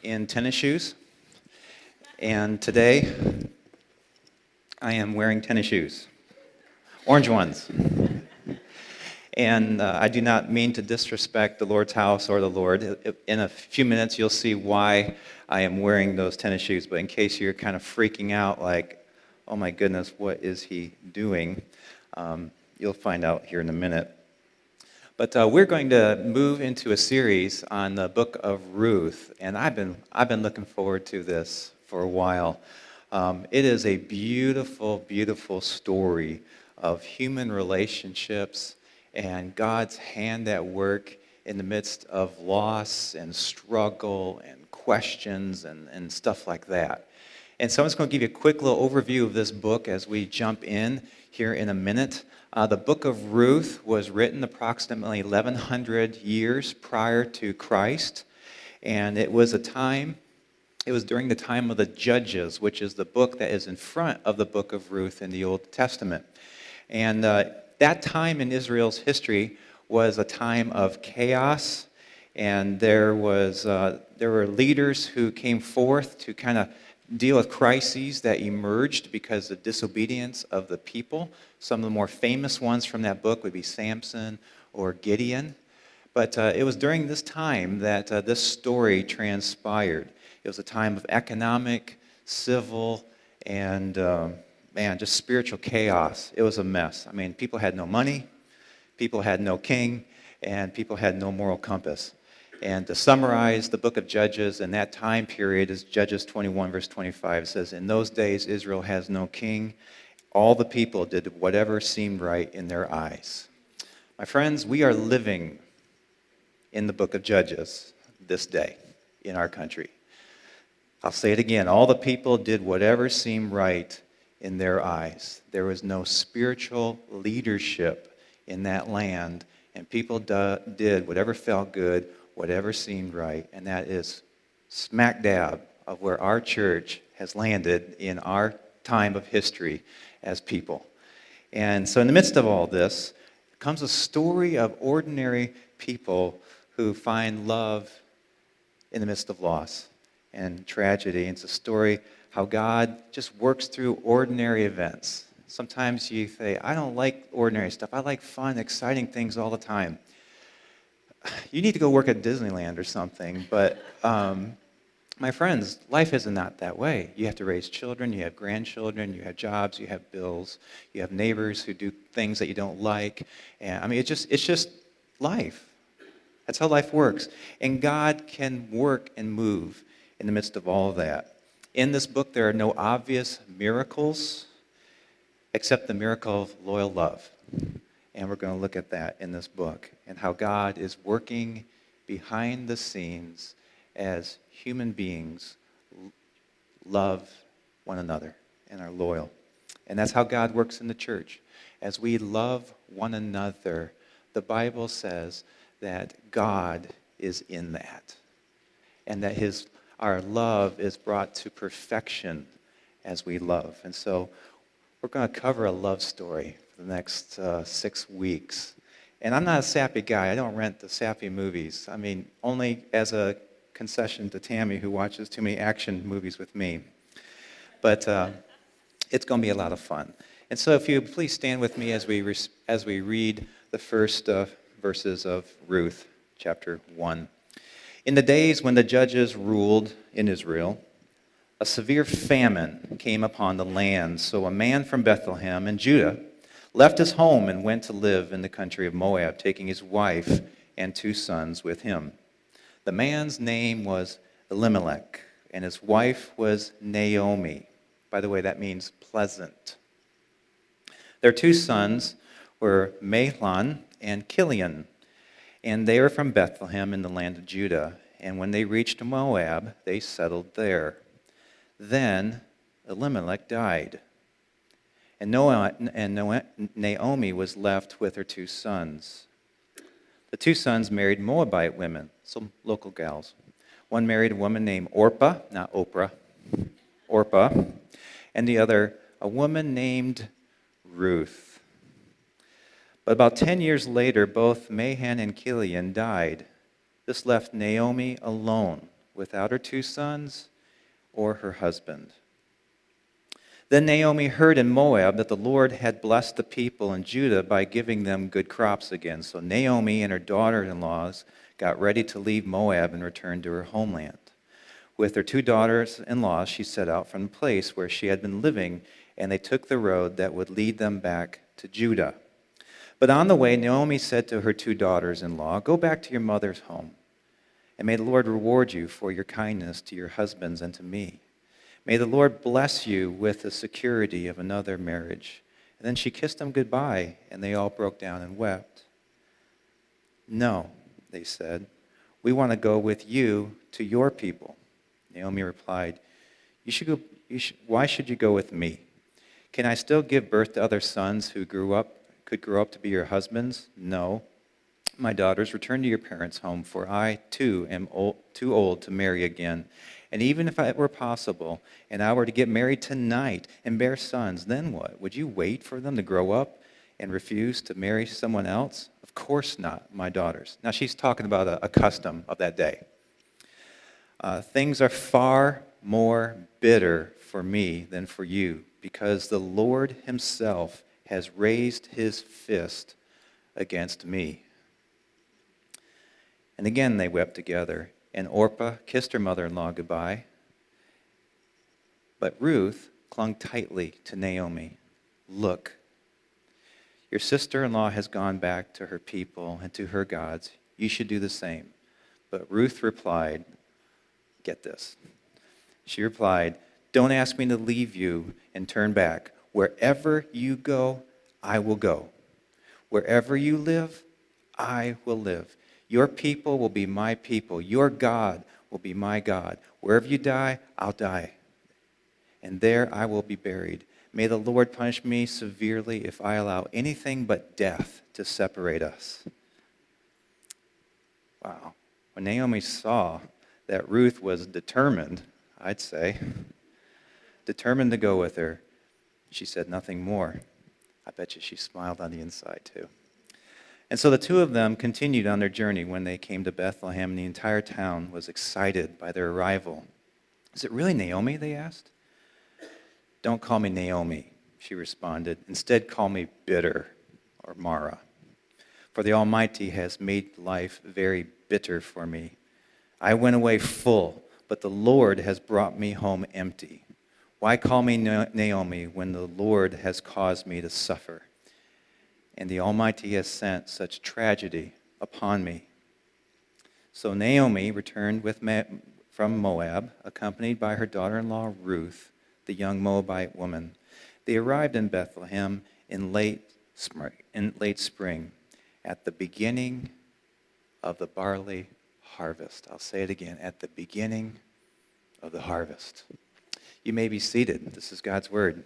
in tennis shoes, and today I am wearing tennis shoes, orange ones. And I do not mean to disrespect the Lord's house or the Lord. In a few minutes, you'll see why I am wearing those tennis shoes. But in case you're kind of freaking out, like, oh my goodness, what is he doing? You'll find out here in a minute. But we're going to move into a series on the book of Ruth, and I've been looking forward to this for a while. It is a beautiful, beautiful story of human relationships and God's hand at work in the midst of loss and struggle and questions and stuff like that. And so I'm just going to give you a quick little overview of this book as we jump in here in a minute. The book of Ruth was written approximately 1,100 years prior to Christ, and it was during the time of the Judges, which is the book that is in front of the book of Ruth in the Old Testament. And that time in Israel's history was a time of chaos, and there were leaders who came forth to kind of deal with crises that emerged because of disobedience of the people. Some of the more famous ones from that book would be Samson or Gideon. But it was during this time that this story transpired. It was a time of economic, civil, and just spiritual chaos. It was a mess. I mean, people had no money, people had no king, and people had no moral compass. And to summarize the book of Judges in that time period is Judges 21, verse 25. It says, "In those days Israel has no king. All the people did whatever seemed right in their eyes." My friends, we are living in the book of Judges this day in our country. I'll say it again. All the people did whatever seemed right in their eyes. There was no spiritual leadership in that land, and people did whatever felt good, whatever seemed right, and that is smack dab of where our church has landed in our time of history as people. And so in the midst of all this comes a story of ordinary people who find love in the midst of loss and tragedy. It's a story how God just works through ordinary events. Sometimes you say, I don't like ordinary stuff. I like fun, exciting things all the time. You need to go work at Disneyland or something, but my friends, life is not that way. You have to raise children, you have grandchildren, you have jobs, you have bills, you have neighbors who do things that you don't like. And I mean, it's just life. That's how life works. And God can work and move in the midst of all of that. In this book, there are no obvious miracles except the miracle of loyal love. And we're going to look at that in this book and how God is working behind the scenes as human beings love one another and are loyal. And that's how God works in the church. As we love one another, the Bible says that God is in that and that our love is brought to perfection as we love. And so we're going to cover a love story for the next 6 weeks. And I'm not a sappy guy. I don't rent the sappy movies. I mean, only as a concession to Tammy, who watches too many action movies with me. But it's going to be a lot of fun. And so if you please stand with me as we read the first verses of Ruth, chapter 1. In the days when the judges ruled in Israel, a severe famine came upon the land. So a man from Bethlehem in Judah left his home and went to live in the country of Moab, taking his wife and 2 sons with him. The man's name was Elimelech, and his wife was Naomi. By the way, that means pleasant. Their 2 sons were Mahlon and Kilion, and they were from Bethlehem in the land of Judah. And when they reached Moab, they settled there. Then Elimelech died, and Naomi was left with her 2 sons. The 2 sons married Moabite women, some local gals. One married a woman named Orpah, not Oprah, Orpah, and the other a woman named Ruth. But about 10 years later, both Mahlon and Kilion died. This left Naomi alone without her 2 sons or her husband. Then Naomi heard in Moab that the Lord had blessed the people in Judah by giving them good crops again. So Naomi and her daughter-in-laws got ready to leave Moab and return to her homeland. With her 2 daughters-in-law, she set out from the place where she had been living, and they took the road that would lead them back to Judah. But on the way, Naomi said to her 2 daughters-in-law, "Go back to your mother's home, and may the Lord reward you for your kindness to your husbands and to me. May the Lord bless you with the security of another marriage." And then she kissed them goodbye, and they all broke down and wept. "No," they said, "we want to go with you to your people." Naomi replied, "Why should you go with me? Can I still give birth to other sons who could grow up to be your husbands? No. My daughters, return to your parents' home, for I, too, am too old to marry again. And even if it were possible, and I were to get married tonight and bear sons, then what? Would you wait for them to grow up and refuse to marry someone else? Of course not, my daughters." Now she's talking about a custom of that day. "Things are far more bitter for me than for you, because the Lord himself has raised his fist against me." And again they wept together, and Orpah kissed her mother-in-law goodbye. But Ruth clung tightly to Naomi. "Look, your sister-in-law has gone back to her people and to her gods. You should do the same." But Ruth replied, get this. She replied, "Don't ask me to leave you and turn back. Wherever you go, I will go. Wherever you live, I will live. Your people will be my people. Your God will be my God. Wherever you die, I'll die. And there I will be buried. May the Lord punish me severely if I allow anything but death to separate us." Wow. When Naomi saw that Ruth was determined, I'd say, determined to go with her, she said nothing more. I bet you she smiled on the inside too. And so the 2 of them continued on their journey. When they came to Bethlehem, and the entire town was excited by their arrival. "Is it really Naomi?" they asked. "Don't call me Naomi," she responded. "Instead, call me bitter," or Mara. "For the Almighty has made life very bitter for me. I went away full, but the Lord has brought me home empty. Why call me Naomi when the Lord has caused me to suffer? And the Almighty has sent such tragedy upon me." So Naomi returned from Moab, accompanied by her daughter-in-law Ruth, the young Moabite woman. They arrived in Bethlehem in late spring, at the beginning of the barley harvest. I'll say it again, at the beginning of the harvest. You may be seated. This is God's word.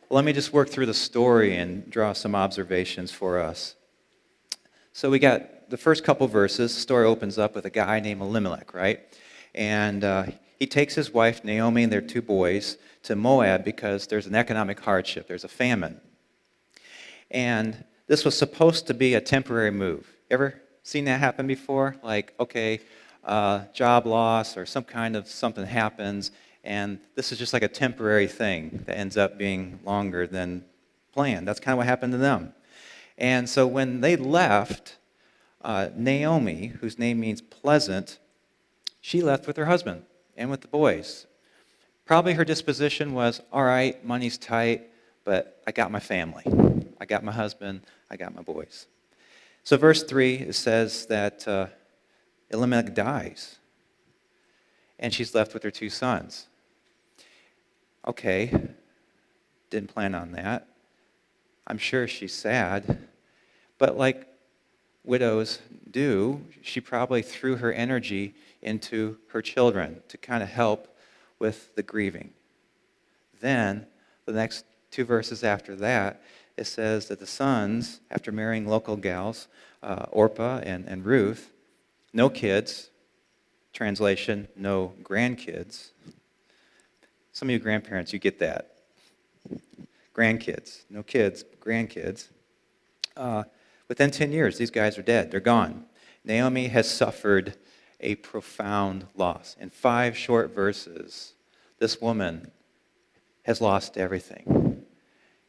Well, let me just work through the story and draw some observations for us. So we got the first couple verses. The story opens up with a guy named Elimelech, right? And he takes his wife, Naomi, and their 2 boys to Moab because there's an economic hardship. There's a famine. And this was supposed to be a temporary move. Ever seen that happen before? Like, okay, job loss or some kind of something happens, and this is just like a temporary thing that ends up being longer than planned. That's kind of what happened to them. And so when they left, Naomi, whose name means pleasant, she left with her husband and with the boys. Probably her disposition was, all right, money's tight, but I got my family. I got my husband, I got my boys. So verse 3, it says that Elimelech dies, and she's left with her 2 sons. Okay, didn't plan on that. I'm sure she's sad, but like widows do, she probably threw her energy into her children to kind of help with the grieving. Then, the next 2 verses after that, it says that the sons, after marrying local gals, Orpah and Ruth, no kids, translation, no grandkids. Some of you grandparents, you get that. Grandkids, no kids, grandkids. Within 10 years, these guys are dead. They're gone. Naomi has suffered a profound loss. In 5 short verses, this woman has lost everything.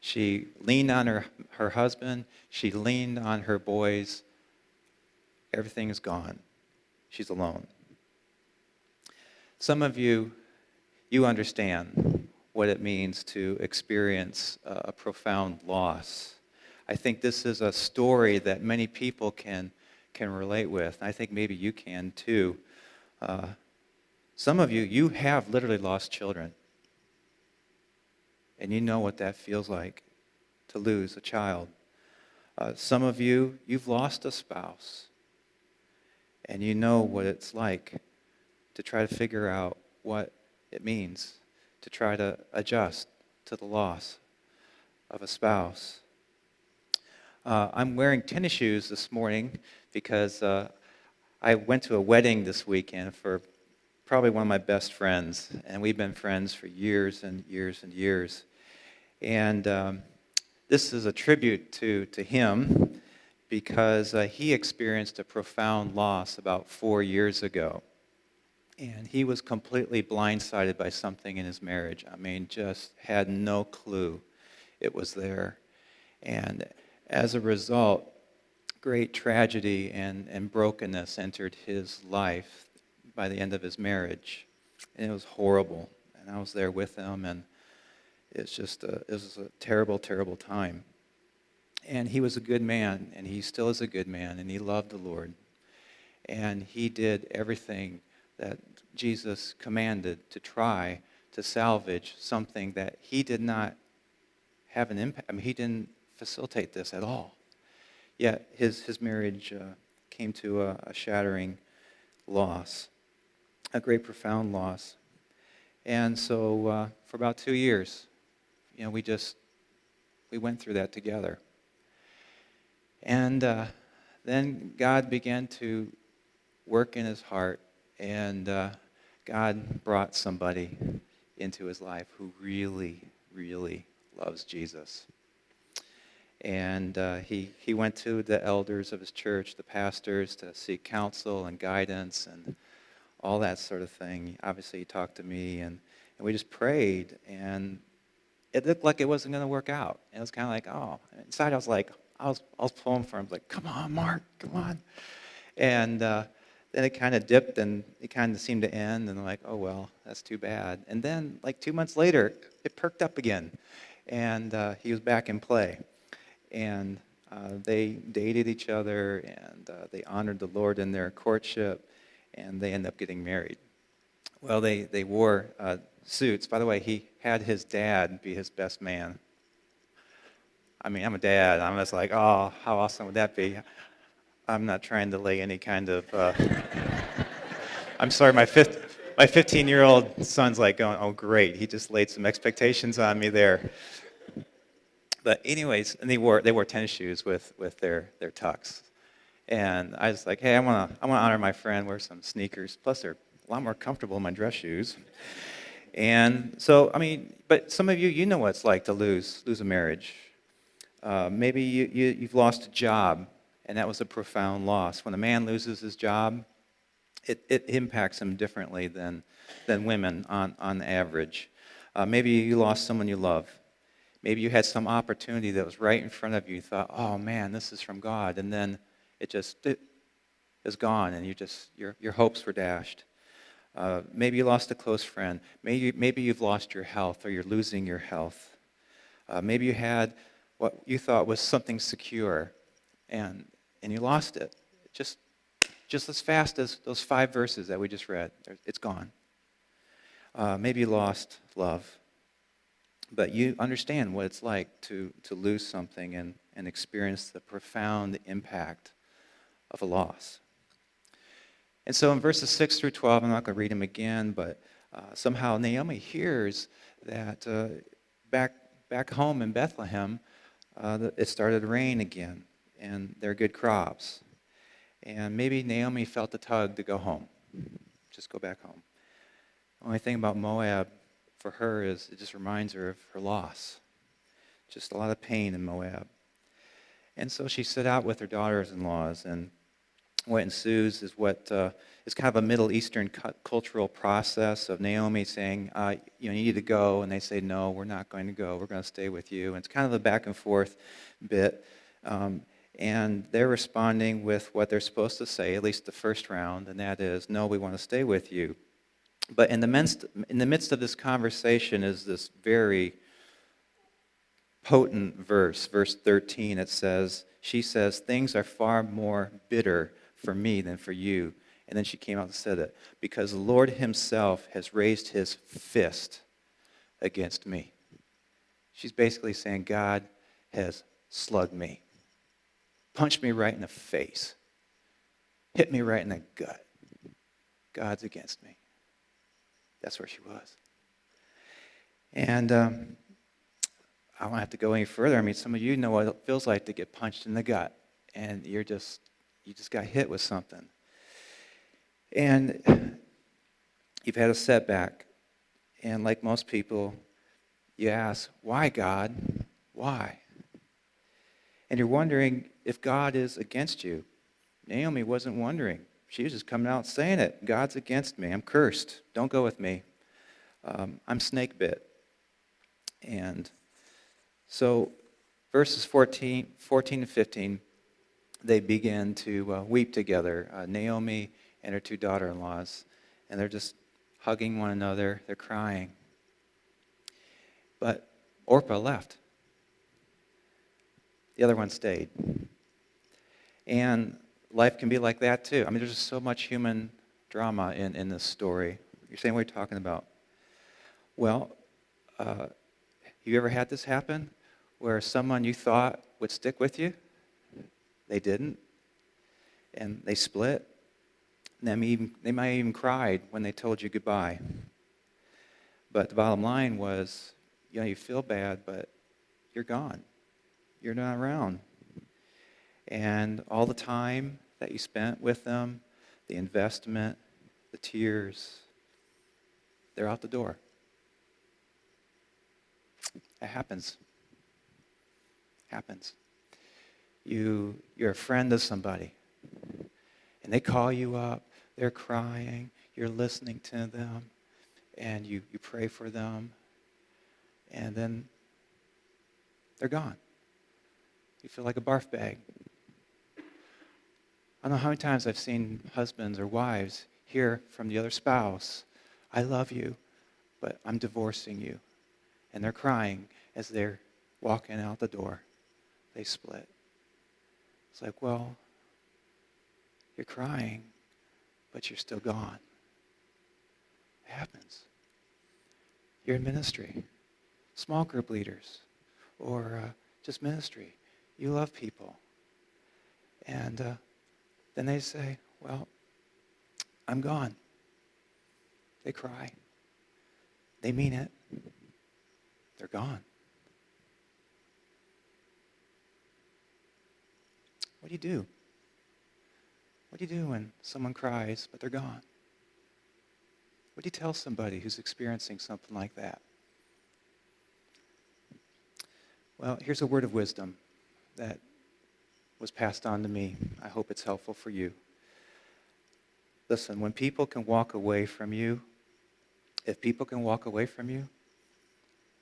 She leaned on her husband. She leaned on her boys. Everything is gone. She's alone. Some of you understand what it means to experience a profound loss. I think this is a story that many people can relate with. I think maybe you can too. Some of you have literally lost children. And you know what that feels like to lose a child. Some of you've lost a spouse. And you know what it's like to try to figure out what it means to try to adjust to the loss of a spouse. I'm wearing tennis shoes this morning because I went to a wedding this weekend for probably one of my best friends, and we've been friends for years and years and years. And this is a tribute to him because he experienced a profound loss about 4 years ago. And he was completely blindsided by something in his marriage. I mean, just had no clue it was there. And as a result, great tragedy and brokenness entered his life by the end of his marriage. And it was horrible. And I was there with him, and it was a terrible, terrible time. And he was a good man, and he still is a good man, and he loved the Lord. And he did everything that Jesus commanded to try to salvage something that he did not have an impact. I mean, he didn't facilitate this at all. Yet his marriage came to a shattering loss, a great profound loss. And so for about 2 years, we went through that together. And then God began to work in his heart, and God brought somebody into his life who really, really loves Jesus. And he went to the elders of his church, the pastors, to seek counsel and guidance and all that sort of thing. Obviously, he talked to me, and we just prayed, and it looked like it wasn't going to work out. And it was kind of like, oh. Inside, I was like, I was pulling for him. I was like, come on, Mark, come on. And then it kind of dipped, and it kind of seemed to end, and I'm like, oh, well, that's too bad. And then, like 2 months later, it perked up again, and he was back in play. And they dated each other, and they honored the Lord in their courtship, and they ended up getting married. Well, they wore suits. By the way, he had his dad be his best man. I mean, I'm a dad. I'm just like, oh, how awesome would that be? I'm not trying to lay any kind of... I'm sorry, my 15-year-old son's like going, oh, great. He just laid some expectations on me there. But anyways, and they wore tennis shoes with their tux. And I was like, hey, I want to honor my friend, wear some sneakers. Plus, they're a lot more comfortable than my dress shoes. And so, I mean, but some of you know what it's like to lose a marriage. Maybe you've lost a job, and that was a profound loss. When a man loses his job, it impacts him differently than women on average. Maybe you lost someone you love. Maybe you had some opportunity that was right in front of you. You thought, oh man, this is from God. And then it is gone, and your hopes were dashed. Maybe you lost a close friend. Maybe you've lost your health, or you're losing your health. Maybe you had what you thought was something secure, and you lost it. Just as fast as those 5 verses that we just read. It's gone. Maybe you lost love. But you understand what it's like to lose something and experience the profound impact of a loss. And so in verses 6 through 12, I'm not going to read them again, but somehow Naomi hears that back home in Bethlehem, it started to rain again, and there are good crops. And maybe Naomi felt the tug to go home, just go back home. The only thing about Moab for her is it just reminds her of her loss. Just a lot of pain in Moab. And so she set out with her daughters-in-laws, and what ensues is what is kind of a Middle Eastern cultural process of Naomi saying, you need to go, and they say, no, we're not going to go. We're going to stay with you. And it's kind of a back and forth bit. And they're responding with what they're supposed to say, at least the first round, and that is, no, we want to stay with you. But in the midst of this conversation is this very potent verse 13. She says, things are far more bitter for me than for you. And then she came out and said it, because the Lord himself has raised his fist against me. She's basically saying, God has slugged me, punched me right in the face, hit me right in the gut. God's against me. That's where she was. And I don't have to go any further. I mean, some of you know what it feels like to get punched in the gut, and you just got hit with something. And you've had a setback, and like most people, you ask, why, God? Why? And you're wondering if God is against you. Naomi wasn't wondering. She was just coming out saying it. God's against me. I'm cursed. Don't go with me. I'm snake bit. And so verses 14 and 15, they begin to weep together, Naomi and her two daughter-in-laws. And they're just hugging one another. They're crying. But Orpah left. The other one stayed. And life can be like that too. I mean, there's just so much human drama in this story. You're saying, what are you talking about? Well, you ever had this happen where someone you thought would stick with you, they didn't, and they split? And they might even cried when they told you goodbye. But the bottom line was, you feel bad, but you're gone. You're not around. And all the time that you spent with them, the investment, the tears, they're out the door. It happens. You're a friend of somebody, and they call you up, they're crying, you're listening to them, and you pray for them, and then they're gone. You feel like a barf bag. I don't know how many times I've seen husbands or wives hear from the other spouse, I love you, but I'm divorcing you. And they're crying as they're walking out the door. They split. It's like, well, you're crying, but you're still gone. It happens. You're in ministry, small group leaders, or just ministry. You love people. And then they say, well, I'm gone. They cry. They mean it. They're gone. What do you do? What do you do when someone cries, but they're gone? What do you tell somebody who's experiencing something like that? Well, here's a word of wisdom that was passed on to me. I hope it's helpful for you. Listen, when people can walk away from you, if people can walk away from you,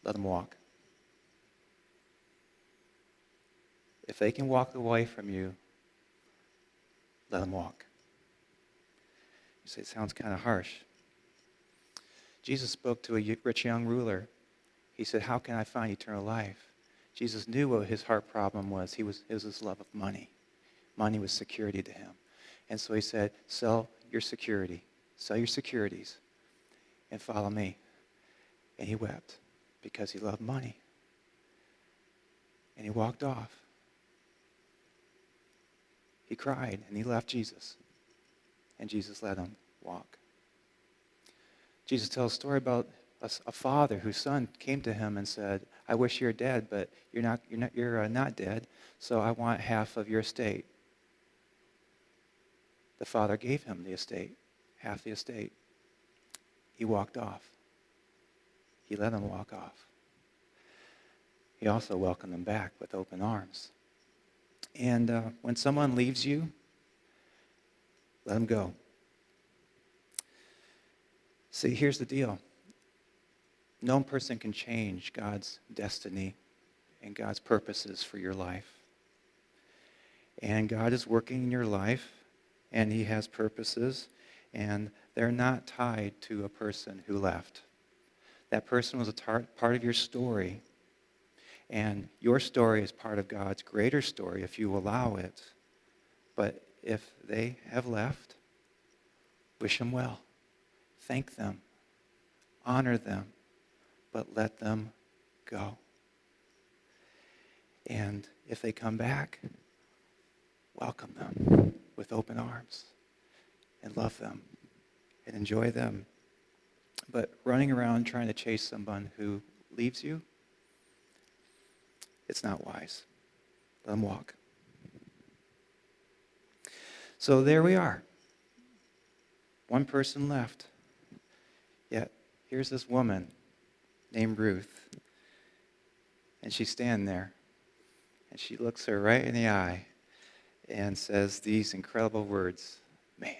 let them walk. If they can walk away from you, let them walk. You say, it sounds kind of harsh. Jesus spoke to a rich young ruler. He said, how can I find eternal life? Jesus knew what his heart problem was. It was his love of money. Money was security to him. And so he said, sell your security. Sell your securities and follow me. And he wept because he loved money. And he walked off. He cried and he left Jesus. And Jesus let him walk. Jesus tells a story about a father whose son came to him and said, I wish you were dead, but you're not dead, so I want half of your estate. The father gave him the estate, half the estate. He walked off. He let him walk off. He also welcomed him back with open arms. And when someone leaves you, Let them go. See, here's the deal. No person can change God's destiny and God's purposes for your life. And God is working in your life, and he has purposes, and they're not tied to a person who left. That person was a part of your story, and your story is part of God's greater story if you allow it. But if they have left, wish them well. Thank them. Honor them. But let them go. And if they come back, welcome them with open arms and love them and enjoy them. But running around trying to chase someone who leaves you, it's not wise. Let them walk. So there we are. One person left. Yet here's this woman named Ruth. And she's standing there. And she looks her right in the eye and says these incredible words. Man,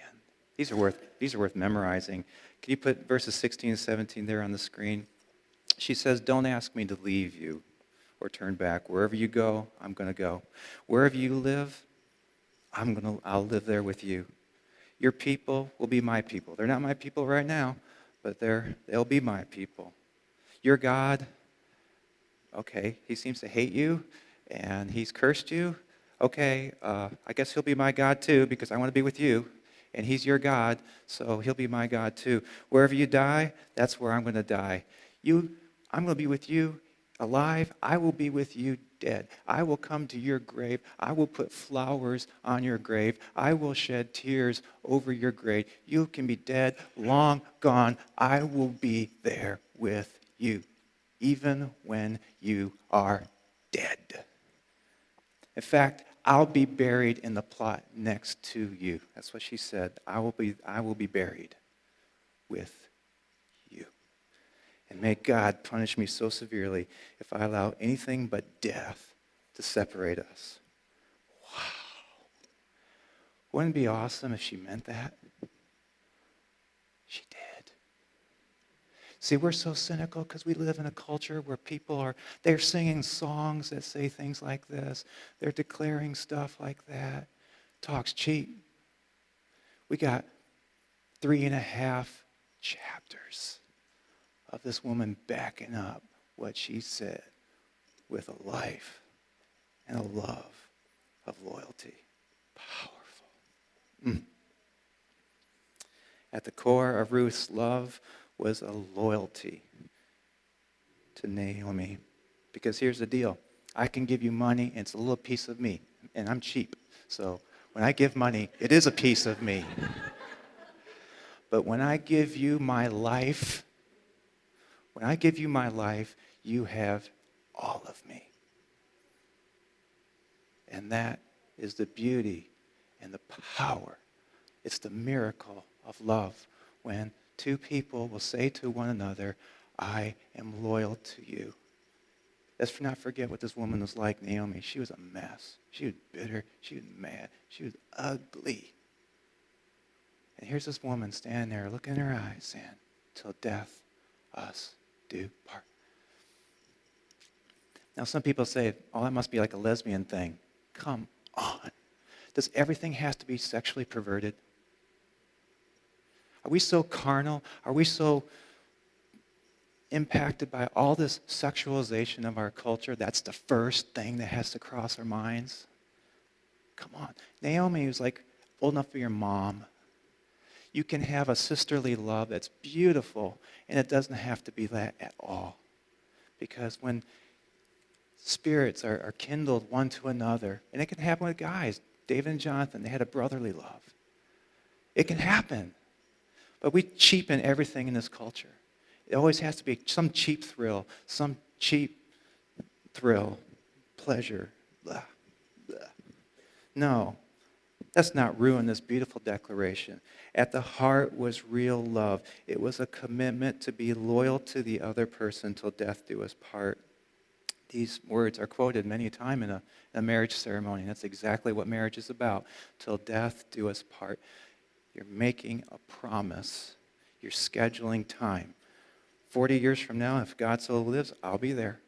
these are worth memorizing. Can you put verses 16 and 17 there on the screen? She says, "Don't ask me to leave you or turn back. Wherever you go, I'm going to go. Wherever you live, I'll live there with you. Your people will be my people. They're not my people right now, but they'll be my people. Your God, okay, he seems to hate you, and he's cursed you. Okay, I guess he'll be my God too, because I want to be with you. And he's your God, so he'll be my God too. Wherever you die, that's where I'm going to die. I'm going to be with you alive. I will be with you dead. I will come to your grave. I will put flowers on your grave. I will shed tears over your grave. You can be dead, long gone. I will be there with you, even when you are dead. In fact, I'll be buried in the plot next to you." That's what she said. I will be buried with you. And may God punish me so severely if I allow anything but death to separate us. Wow. Wouldn't it be awesome if she meant that? She did. See, we're so cynical because we live in a culture where they're singing songs that say things like this. They're declaring stuff like that. Talk's cheap. We got 3.5 chapters of this woman backing up what she said with a life and a love of loyalty. Powerful. At the core of Ruth's love was a loyalty to Naomi. Because here's the deal. I can give you money, and it's a little piece of me. And I'm cheap. So when I give money, it is a piece of me. But when I give you my life, you have all of me. And that is the beauty and the power. It's the miracle of love when two people will say to one another, "I am loyal to you." Let's not forget what this woman was like, Naomi. She was a mess. She was bitter. She was mad. She was ugly. And here's this woman standing there, looking in her eyes, saying, "Till death us do part." Now, some people say, "Oh, that must be like a lesbian thing." Come on. Does everything have to be sexually perverted? Are we so carnal? Are we so impacted by all this sexualization of our culture? That's the first thing that has to cross our minds. Come on. Naomi was like old enough for your mom. You can have a sisterly love that's beautiful, and it doesn't have to be that at all. Because when spirits are kindled one to another, and it can happen with guys. David and Jonathan, they had a brotherly love. It can happen. But we cheapen everything in this culture. It always has to be some cheap thrill, pleasure. Blah, blah. No, let's not ruin this beautiful declaration. At the heart was real love. It was a commitment to be loyal to the other person till death do us part. These words are quoted many a time in a marriage ceremony. That's exactly what marriage is about. Till death do us part. You're making a promise. You're scheduling time. 40 years from now, if God so lives, I'll be there.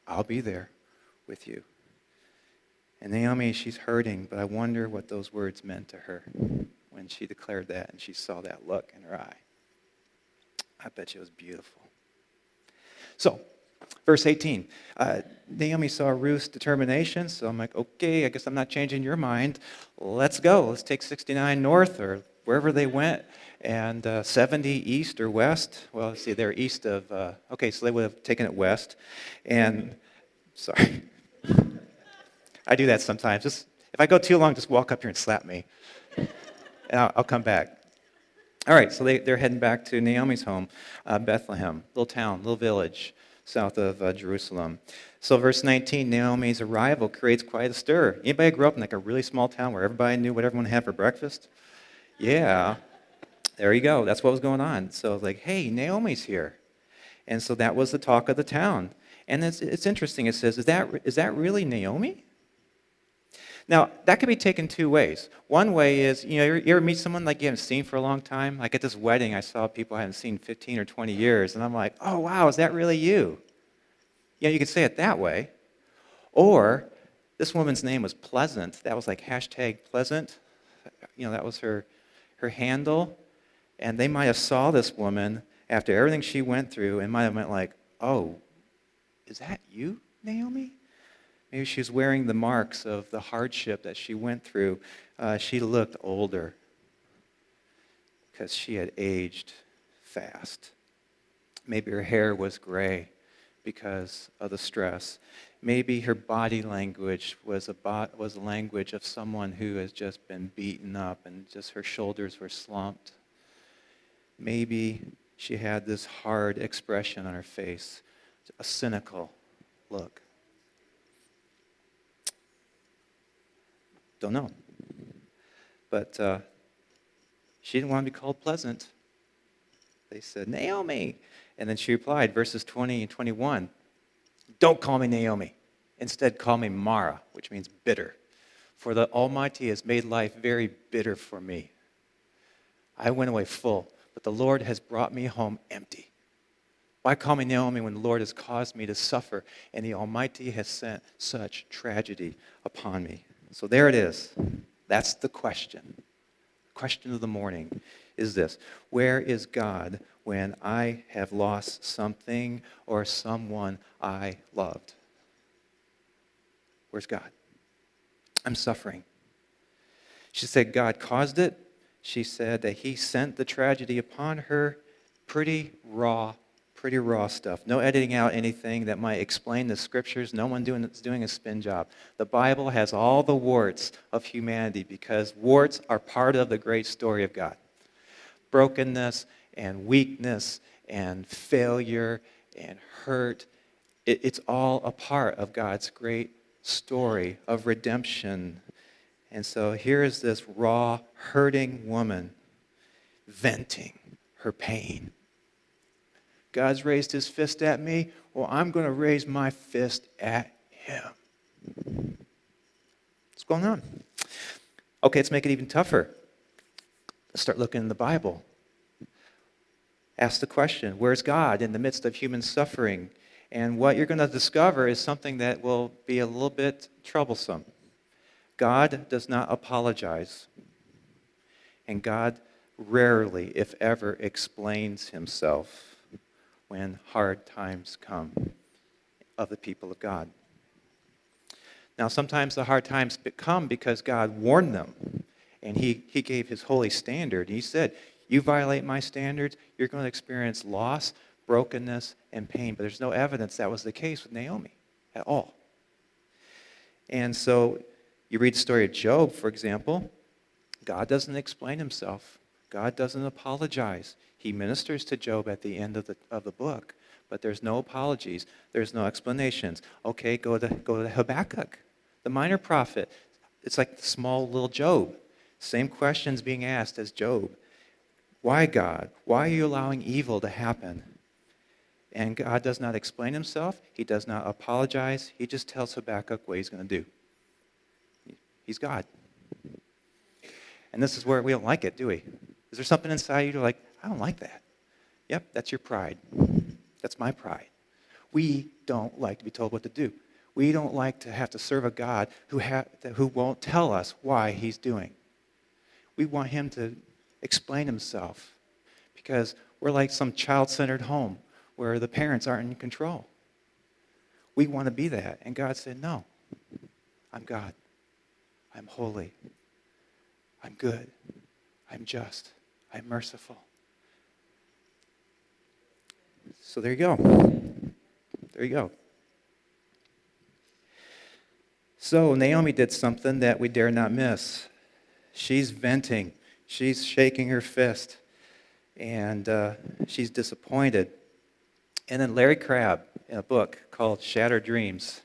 I'll be there with you. And Naomi, she's hurting, but I wonder what those words meant to her when she declared that and she saw that look in her eye. I bet you it was beautiful. So, verse 18. Naomi saw Ruth's determination, so I'm like, okay, I guess I'm not changing your mind. Let's go. Let's take 69 north or wherever they went, and 70 east or west. Well, let's see, they're east of, so they would have taken it west. And, sorry. I do that sometimes. Just if I go too long, just walk up here and slap me. And I'll come back. All right, so they're heading back to Naomi's home, Bethlehem, little town, little village south of Jerusalem. So verse 19, Naomi's arrival creates quite a stir. Anybody grew up in like a really small town where everybody knew what everyone had for breakfast? Yeah, there you go. That's what was going on. So like, hey, Naomi's here. And so that was the talk of the town. And it's interesting. It says, is that really Naomi? Now, that could be taken two ways. One way is, you ever meet someone like you haven't seen for a long time? Like at this wedding, I saw people I hadn't seen 15 or 20 years, and I'm like, oh, wow, is that really you? You could say it that way. Or, this woman's name was Pleasant. That was like hashtag Pleasant. That was her handle. And they might have saw this woman after everything she went through and might have went like, oh, is that you, Naomi? Maybe she was wearing the marks of the hardship that she went through. She looked older because she had aged fast. Maybe her hair was gray because of the stress. Maybe her body language was a language of someone who has just been beaten up and just her shoulders were slumped. Maybe she had this hard expression on her face, a cynical look. Don't know. But she didn't want to be called Pleasant. They said, Naomi. And then she replied, verses 20 and 21, don't call me Naomi. Instead, call me Mara, which means bitter. For the Almighty has made life very bitter for me. I went away full, but the Lord has brought me home empty. Why call me Naomi when the Lord has caused me to suffer and the Almighty has sent such tragedy upon me? So there it is. That's the question. The question of the morning is this: where is God when I have lost something or someone I loved? Where's God? I'm suffering. She said God caused it. She said that he sent the tragedy upon her. Pretty raw stuff. No editing out anything that might explain the scriptures. No one is doing a spin job. The Bible has all the warts of humanity because warts are part of the great story of God. Brokenness and weakness and failure and hurt, it's all a part of God's great story of redemption. And so here is this raw, hurting woman venting her pain. God's raised his fist at me. Well, I'm going to raise my fist at him. What's going on? Okay, let's make it even tougher. Let's start looking in the Bible. Ask the question, where's God in the midst of human suffering? And what you're going to discover is something that will be a little bit troublesome. God does not apologize. And God rarely, if ever, explains himself when hard times come of the people of God. Now, sometimes the hard times come because God warned them, and he gave his holy standard. He said, you violate my standards, you're going to experience loss, brokenness, and pain. But there's no evidence that was the case with Naomi at all. And so you read the story of Job, for example. God doesn't explain himself. God doesn't apologize. He ministers to Job at the end of the book, but there's no apologies. There's no explanations. Okay, go to Habakkuk, the minor prophet. It's like the small little Job. Same questions being asked as Job. Why, God? Why are you allowing evil to happen? And God does not explain himself. He does not apologize. He just tells Habakkuk what he's going to do. He's God. And this is where we don't like it, do we? Is there something inside you you're like, I don't like that? Yep, that's your pride. That's my pride. We don't like to be told what to do. We don't like to have to serve a God who won't tell us why he's doing. We want him to explain himself because we're like some child-centered home where the parents aren't in control. We want to be that. And God said, no, I'm God. I'm holy. I'm good. I'm just. I'm merciful. So there you go. There you go. So Naomi did something that we dare not miss. She's venting. She's shaking her fist. And she's disappointed. And then Larry Crabb, in a book called Shattered Dreams,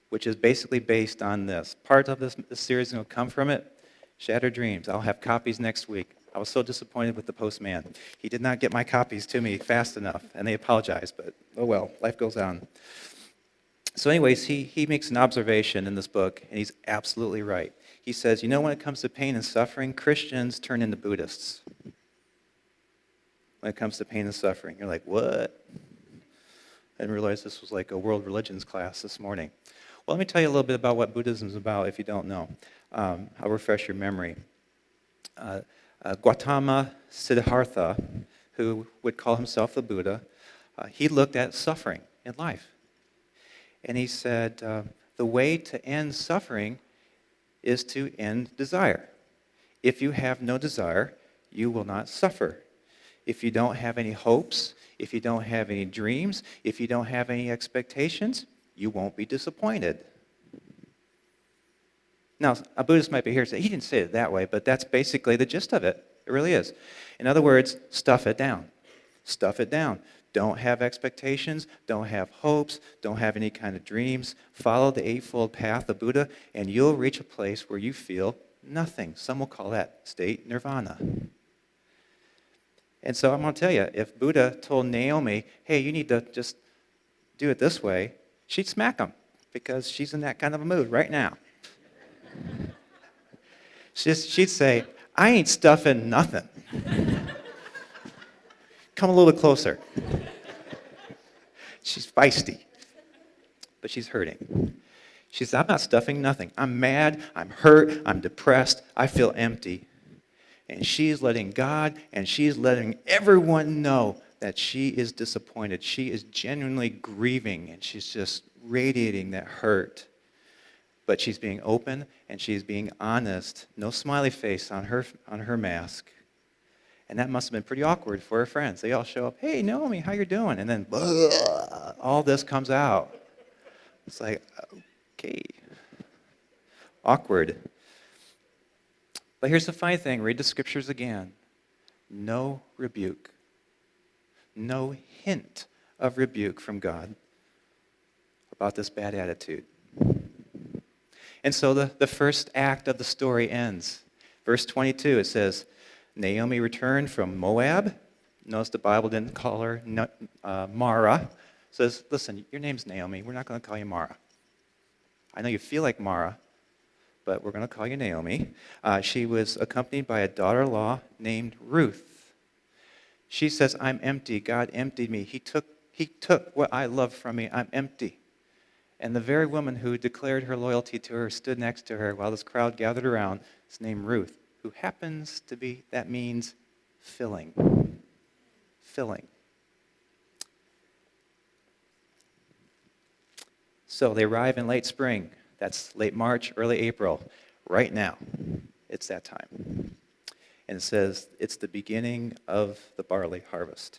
which is basically based on this. Part of this series is going to come from it. Shattered Dreams. I'll have copies next week. I was so disappointed with the postman. He did not get my copies to me fast enough, and they apologized, but oh well, life goes on. So anyways, he makes an observation in this book, and he's absolutely right. He says, when it comes to pain and suffering, Christians turn into Buddhists. When it comes to pain and suffering. You're like, what? I didn't realize this was like a world religions class this morning. Well, let me tell you a little bit about what Buddhism is about if you don't know. I'll refresh your memory. Gautama Siddhartha, who would call himself the Buddha, he looked at suffering in life. And he said, the way to end suffering is to end desire. If you have no desire, you will not suffer. If you don't have any hopes, if you don't have any dreams, if you don't have any expectations, you won't be disappointed. Now, a Buddhist might be here and say, he didn't say it that way, but that's basically the gist of it. It really is. In other words, stuff it down. Stuff it down. Don't have expectations, don't have hopes, don't have any kind of dreams. Follow the Eightfold Path of Buddha, and you'll reach a place where you feel nothing. Some will call that state nirvana. And so I'm going to tell you, if Buddha told Naomi, hey, you need to just do it this way, she'd smack him because she's in that kind of a mood right now. She'd say, I ain't stuffing nothing. Come a little bit closer. She's feisty, but she's hurting. She says, I'm not stuffing nothing. I'm mad, I'm hurt, I'm depressed, I feel empty. And she's letting God and she's letting everyone know that she is disappointed. She is genuinely grieving and she's just radiating that hurt. But she's being open and she's being honest. No smiley face on her mask. And that must have been pretty awkward for her friends. They all show up, hey, Naomi, how you doing? And then all this comes out. It's like, okay. Awkward. But here's the funny thing. Read the scriptures again. No rebuke. No hint of rebuke from God about this bad attitude. And so the first act of the story ends. Verse 22, it says, Naomi returned from Moab. Notice the Bible didn't call her Mara. It says, listen, your name's Naomi. We're not going to call you Mara. I know you feel like Mara, but we're going to call you Naomi. She was accompanied by a daughter-in-law named Ruth. She says, I'm empty. God emptied me. He took what I love from me. I'm empty. And the very woman who declared her loyalty to her stood next to her while this crowd gathered around is named Ruth, who happens to be, that means filling. Filling. So they arrive in late spring. That's late March, early April. Right now, it's that time. And it says it's the beginning of the barley harvest.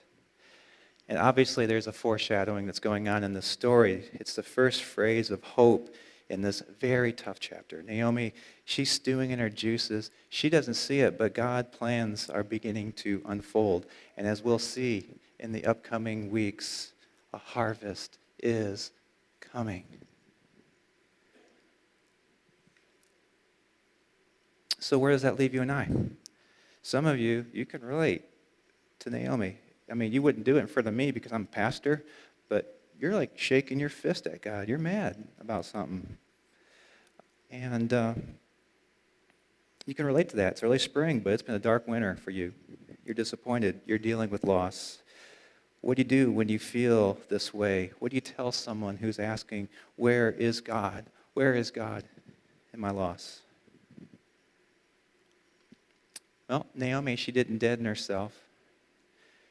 And obviously there's a foreshadowing that's going on in this story. It's the first phrase of hope in this very tough chapter. Naomi, she's stewing in her juices. She doesn't see it, but God's plans are beginning to unfold. And as we'll see in the upcoming weeks, a harvest is coming. So where does that leave you and I? Some of you can relate to Naomi. I mean, you wouldn't do it in front of me because I'm a pastor, but you're like shaking your fist at God. You're mad about something. And You can relate to that. It's early spring, but it's been a dark winter for you. You're disappointed. You're dealing with loss. What do you do when you feel this way? What do you tell someone who's asking, where is God? Where is God in my loss? Well, Naomi, she didn't deaden herself.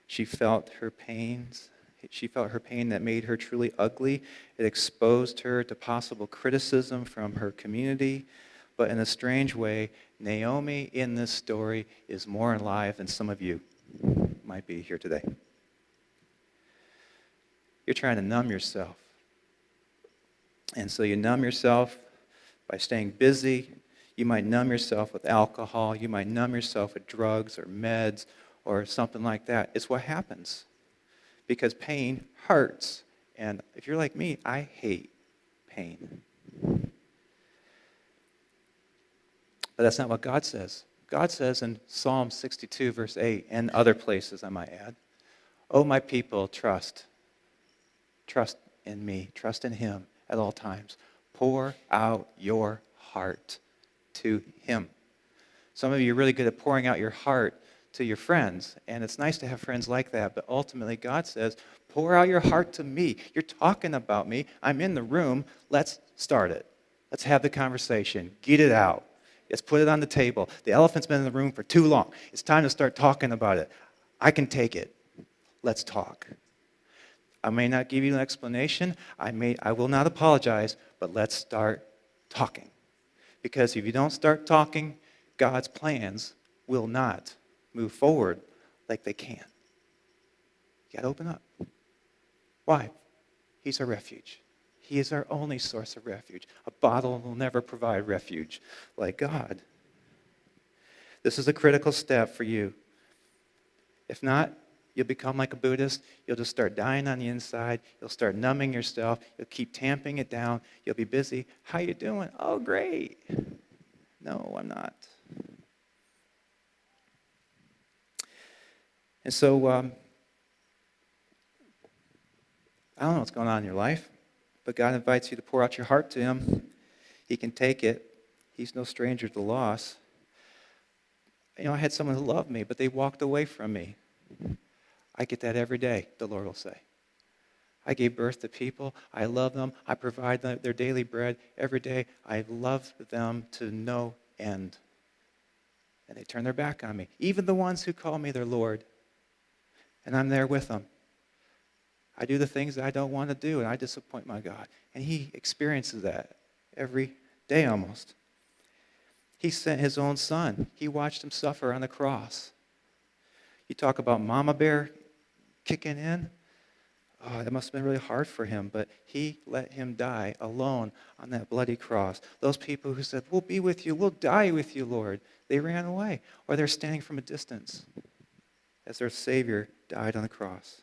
She felt her pains. She felt her pain that made her truly ugly. It exposed her to possible criticism from her community. But in a strange way, Naomi in this story is more alive than some of you might be here today. You're trying to numb yourself. And so you numb yourself by staying busy. You might numb yourself with alcohol. You might numb yourself with drugs or meds or something like that. It's what happens. Because pain hurts. And if you're like me, I hate pain. But that's not what God says. God says in Psalm 62, verse 8, and other places I might add, "Oh, my people, trust. Trust in me. Trust in him at all times. Pour out your heart to him." Some of you are really good at pouring out your heart to your friends, and it's nice to have friends like that, but ultimately God says, pour out your heart to me. You're talking about me. I'm in the room. Let's start it. Let's have the conversation. Get it out. Let's put it on the table. The elephant's been in the room for too long. It's time to start talking about it. I can take it. Let's talk. I may not give you an explanation. I will not apologize, but let's start talking. Because if you don't start talking, God's plans will not move forward like they can. You got to open up. Why? He's our refuge. He is our only source of refuge. A bottle will never provide refuge like God. This is a critical step for you. If not, you'll become like a Buddhist. You'll just start dying on the inside. You'll start numbing yourself. You'll keep tamping it down. You'll be busy. How you doing? Oh, great. No, I'm not. And so, I don't know what's going on in your life, but God invites you to pour out your heart to him. He can take it. He's no stranger to loss. I had someone who loved me, but they walked away from me. I get that every day, the Lord will say. I gave birth to people. I love them. I provide them their daily bread every day. I love them to no end. And they turn their back on me. Even the ones who call me their Lord. And I'm there with them. I do the things that I don't want to do, and I disappoint my God. And he experiences that every day almost. He sent his own son. He watched him suffer on the cross. You talk about Mama Bear kicking in. Oh, that must have been really hard for him, but he let him die alone on that bloody cross. Those people who said, we'll be with you, we'll die with you, Lord, they ran away, or they're standing from a distance as their Savior died on the cross.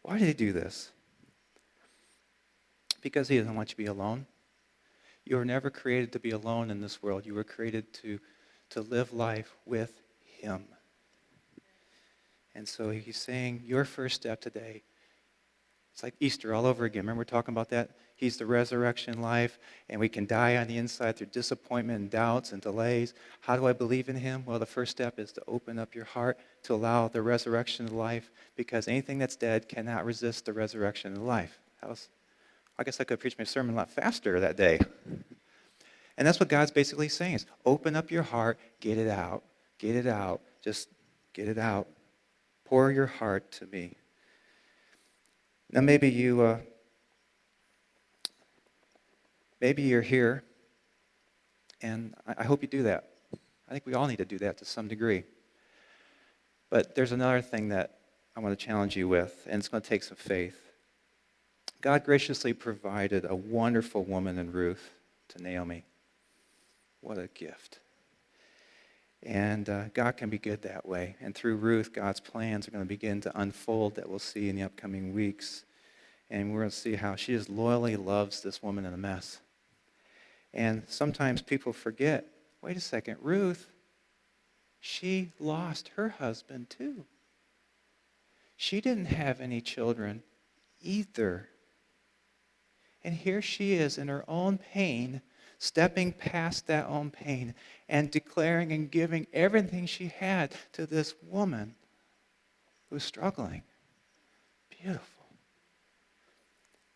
Why did he do this? Because he doesn't want you to be alone. You were never created to be alone in this world. You were created to live life with him. And so he's saying, your first step today, it's like Easter all over again. Remember talking about that? He's the resurrection life, and we can die on the inside through disappointment and doubts and delays. How do I believe in him? Well, the first step is to open up your heart to allow the resurrection of life, because anything that's dead cannot resist the resurrection of life. I guess I could preach my sermon a lot faster that day. And that's what God's basically saying is, open up your heart, get it out, just get it out. Pour your heart to me. Now maybe you're here, and I hope you do that. I think we all need to do that to some degree. But there's another thing that I want to challenge you with, and it's going to take some faith. God graciously provided a wonderful woman in Ruth to Naomi. What a gift. And God can be good that way. And through Ruth, God's plans are going to begin to unfold that we'll see in the upcoming weeks. And we're going to see how she just loyally loves this woman in a mess. And sometimes people forget, wait a second, Ruth, she lost her husband too. She didn't have any children either. And here she is in her own pain stepping past that own pain and declaring and giving everything she had to this woman who's struggling. Beautiful.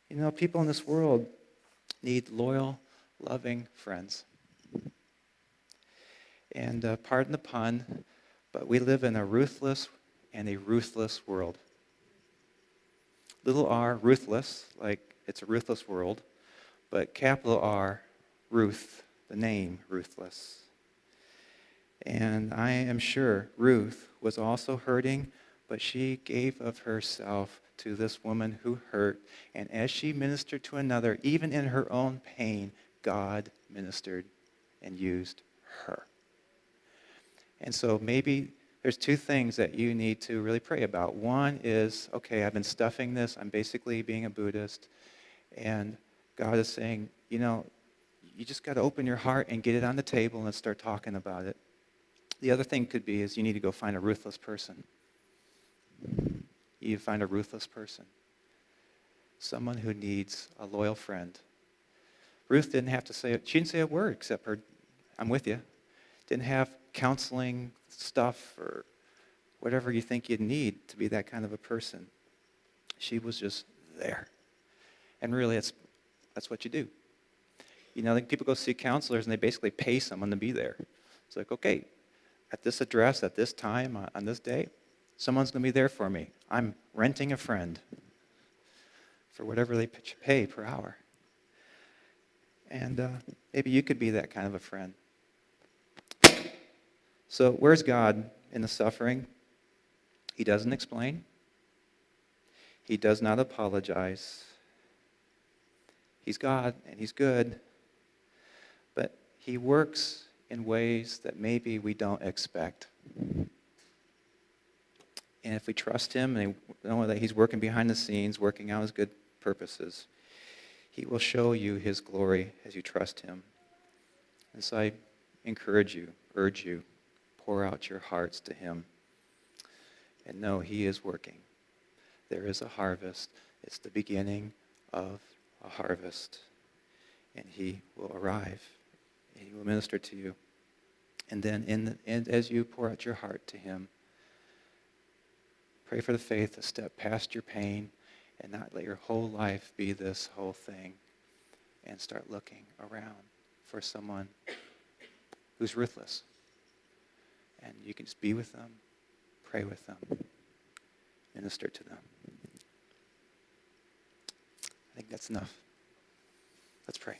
You know, people in this world need loyal, loving friends. And pardon the pun, but we live in a ruthless and a ruthless world. Little r, ruthless, like it's a ruthless world, but capital R, Ruth, the name ruthless. And I am sure Ruth was also hurting, but she gave of herself to this woman who hurt. And as she ministered to another, even in her own pain, God ministered and used her. And so maybe there's two things that you need to really pray about. One is, okay, I've been stuffing this. I'm basically being a Buddhist. And God is saying, you know, you just got to open your heart and get it on the table and start talking about it. The other thing could be is you need to go find a ruthless person. You find a ruthless person. Someone who needs a loyal friend. Ruth didn't have to say it. She didn't say a word except her, I'm with you. Didn't have counseling stuff or whatever you think you'd need to be that kind of a person. She was just there. And really, that's what you do. You know, like people go see counselors and they basically pay someone to be there. It's like, okay, at this address, at this time, on this day, someone's going to be there for me. I'm renting a friend for whatever they pay per hour. And maybe you could be that kind of a friend. So where's God in the suffering? He doesn't explain. He does not apologize. He's God and he's good. But he works in ways that maybe we don't expect. And if we trust him and know that he's working behind the scenes, working out his good purposes, he will show you his glory as you trust him. And so I encourage you, urge you, pour out your hearts to him. And know he is working. There is a harvest. It's the beginning of a harvest. And he will arrive. And he will minister to you. And then as you pour out your heart to him, pray for the faith to step past your pain and not let your whole life be this whole thing. And start looking around for someone who's ruthless. And you can just be with them, pray with them, minister to them. I think that's enough. Let's pray.